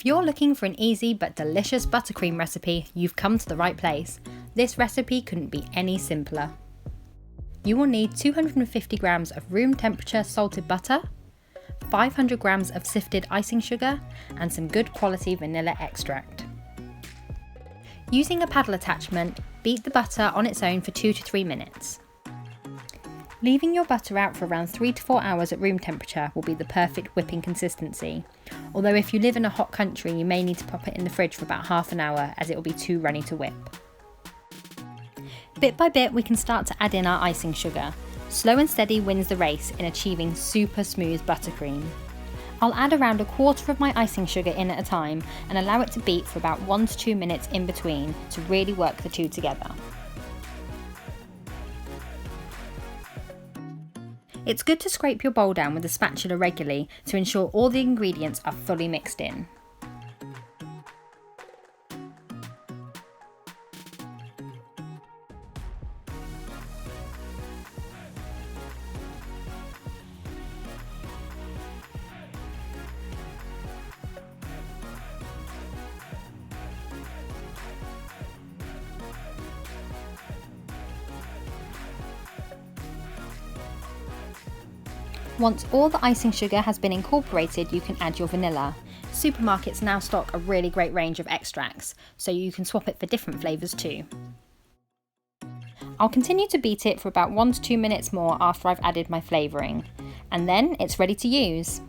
If you're looking for an easy but delicious buttercream recipe, you've come to the right place. This recipe couldn't be any simpler. You will need 250 grams of room temperature salted butter, 500 grams of sifted icing sugar, and some good quality vanilla extract. Using a paddle attachment, beat the butter on its own for 2 to 3 minutes. Leaving your butter out for around 3 to 4 hours at room temperature will be the perfect whipping consistency, although if you live in a hot country you may need to pop it in the fridge for about half an hour as it will be too runny to whip. Bit by bit we can start to add in our icing sugar. Slow and steady wins the race in achieving super smooth buttercream. I'll add around a quarter of my icing sugar in at a time and allow it to beat for about 1 to 2 minutes in between to really work the two together. It's good to scrape your bowl down with a spatula regularly to ensure all the ingredients are fully mixed in. Once all the icing sugar has been incorporated, you can add your vanilla. Supermarkets now stock a really great range of extracts, so you can swap it for different flavours too. I'll continue to beat it for about 1 to 2 minutes more after I've added my flavouring, and then it's ready to use.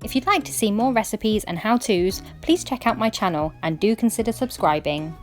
If you'd like to see more recipes and how-tos, please check out my channel and do consider subscribing.